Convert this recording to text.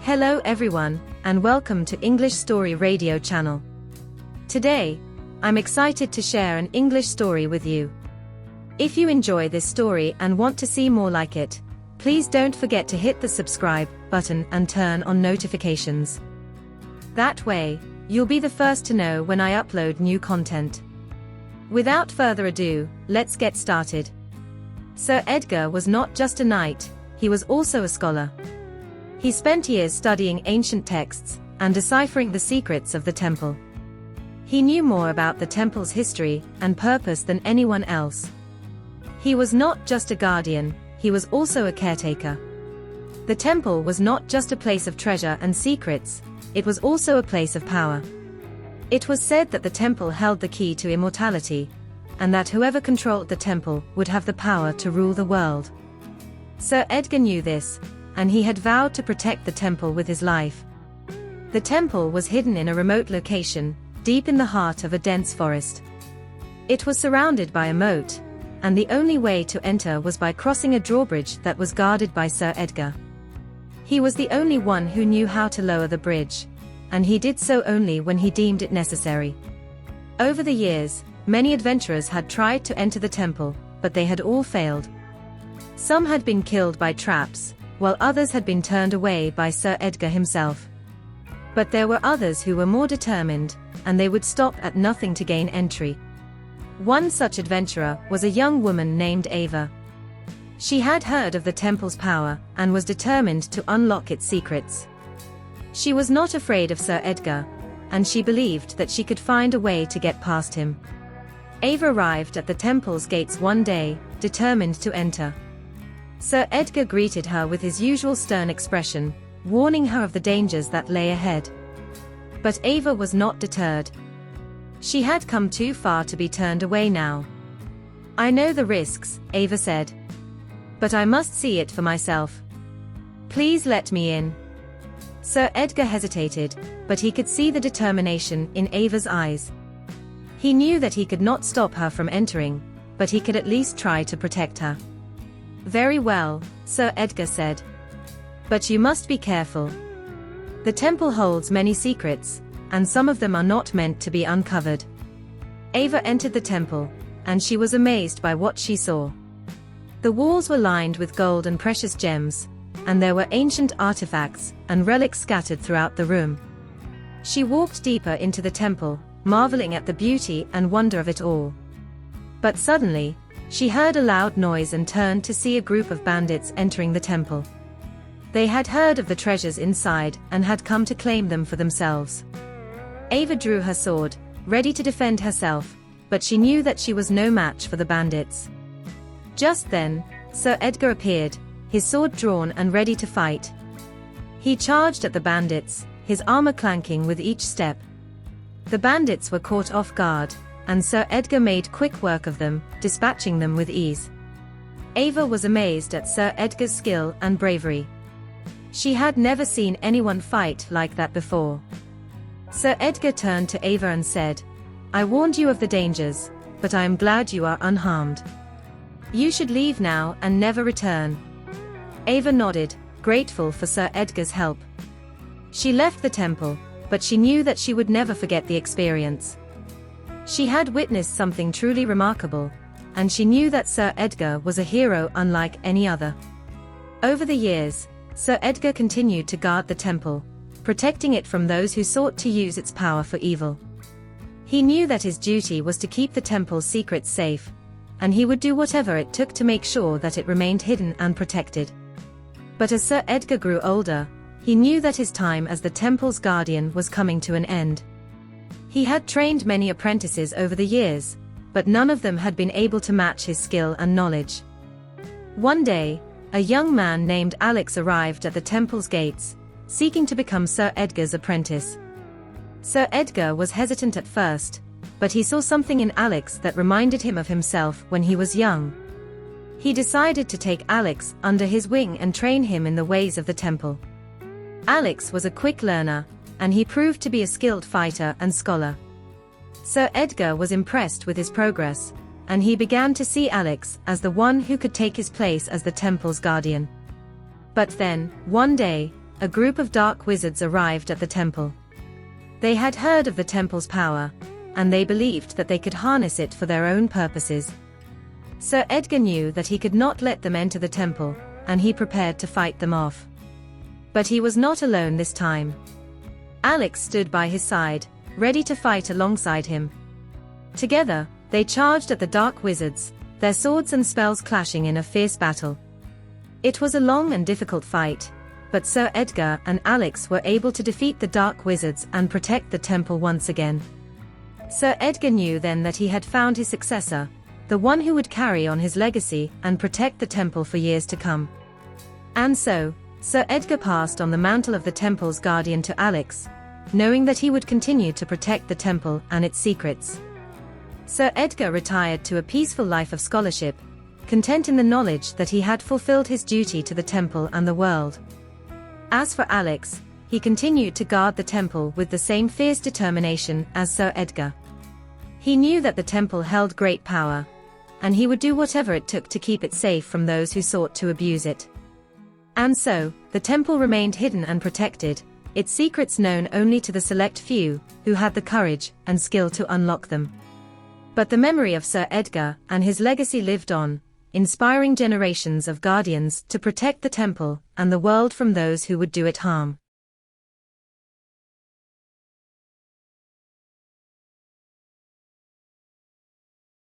Hello everyone, and welcome to English Story Radio channel. Today, I'm excited to share an English story with you. If you enjoy this story and want to see more like it, please don't forget to hit the subscribe button and turn on notifications. That way, you'll be the first to know when I upload new content. Without further ado, let's get started. Sir Edgar was not just a knight, he was also a scholar. He spent years studying ancient texts and deciphering the secrets of the temple. He knew more about the temple's history and purpose than anyone else. He was not just a guardian, he was also a caretaker. The temple was not just a place of treasure and secrets, it was also a place of power. It was said that the temple held the key to immortality, and that whoever controlled the temple would have the power to rule the world. Sir Edgar knew this, and he had vowed to protect the temple with his life. The temple was hidden in a remote location, deep in the heart of a dense forest. It was surrounded by a moat, and the only way to enter was by crossing a drawbridge that was guarded by Sir Edgar. He was the only one who knew how to lower the bridge, and he did so only when he deemed it necessary. Over the years, many adventurers had tried to enter the temple, but they had all failed. Some had been killed by traps, while others had been turned away by Sir Edgar himself. But there were others who were more determined, and they would stop at nothing to gain entry. One such adventurer was a young woman named Ava. She had heard of the temple's power, and was determined to unlock its secrets. She was not afraid of Sir Edgar, and she believed that she could find a way to get past him. Ava arrived at the temple's gates one day, determined to enter. Sir Edgar greeted her with his usual stern expression, warning her of the dangers that lay ahead. But Ava was not deterred. She had come too far to be turned away now. "I know the risks," Ava said. "But I must see it for myself. Please let me in." Sir Edgar hesitated, but he could see the determination in Ava's eyes. He knew that he could not stop her from entering, but he could at least try to protect her. "Very well," Sir Edgar said. "But you must be careful. The temple holds many secrets, and some of them are not meant to be uncovered." Ava entered the temple, and she was amazed by what she saw. The walls were lined with gold and precious gems, and there were ancient artifacts and relics scattered throughout the room. She walked deeper into the temple, marveling at the beauty and wonder of it all. But suddenly, she heard a loud noise and turned to see a group of bandits entering the temple. They had heard of the treasures inside and had come to claim them for themselves. Ava drew her sword, ready to defend herself, but she knew that she was no match for the bandits. Just then, Sir Edgar appeared, his sword drawn and ready to fight. He charged at the bandits, his armor clanking with each step. The bandits were caught off guard, and Sir Edgar made quick work of them, dispatching them with ease. Ava was amazed at Sir Edgar's skill and bravery. She had never seen anyone fight like that before. Sir Edgar turned to Ava and said, "I warned you of the dangers, but I am glad you are unharmed. You should leave now and never return." Ava nodded, grateful for Sir Edgar's help. She left the temple, but she knew that she would never forget the experience. She had witnessed something truly remarkable, and she knew that Sir Edgar was a hero unlike any other. Over the years, Sir Edgar continued to guard the temple, protecting it from those who sought to use its power for evil. He knew that his duty was to keep the temple's secrets safe, and he would do whatever it took to make sure that it remained hidden and protected. But as Sir Edgar grew older, he knew that his time as the temple's guardian was coming to an end. He had trained many apprentices over the years, but none of them had been able to match his skill and knowledge. One day, a young man named Alex arrived at the temple's gates, seeking to become Sir Edgar's apprentice. Sir Edgar was hesitant at first, but he saw something in Alex that reminded him of himself when he was young. He decided to take Alex under his wing and train him in the ways of the temple. Alex was a quick learner, and he proved to be a skilled fighter and scholar. Sir Edgar was impressed with his progress, and he began to see Alex as the one who could take his place as the temple's guardian. But then, one day, a group of dark wizards arrived at the temple. They had heard of the temple's power, and they believed that they could harness it for their own purposes. Sir Edgar knew that he could not let them enter the temple, and he prepared to fight them off. But he was not alone this time. Alex stood by his side, ready to fight alongside him. Together, they charged at the dark wizards, their swords and spells clashing in a fierce battle. It was a long and difficult fight, but Sir Edgar and Alex were able to defeat the dark wizards and protect the temple once again. Sir Edgar knew then that he had found his successor, the one who would carry on his legacy and protect the temple for years to come. And so, Sir Edgar passed on the mantle of the temple's guardian to Alex, knowing that he would continue to protect the temple and its secrets. Sir Edgar retired to a peaceful life of scholarship, content in the knowledge that he had fulfilled his duty to the temple and the world. As for Alex, he continued to guard the temple with the same fierce determination as Sir Edgar. He knew that the temple held great power, and he would do whatever it took to keep it safe from those who sought to abuse it. And so, the temple remained hidden and protected, its secrets known only to the select few who had the courage and skill to unlock them. But the memory of Sir Edgar and his legacy lived on, inspiring generations of guardians to protect the temple and the world from those who would do it harm.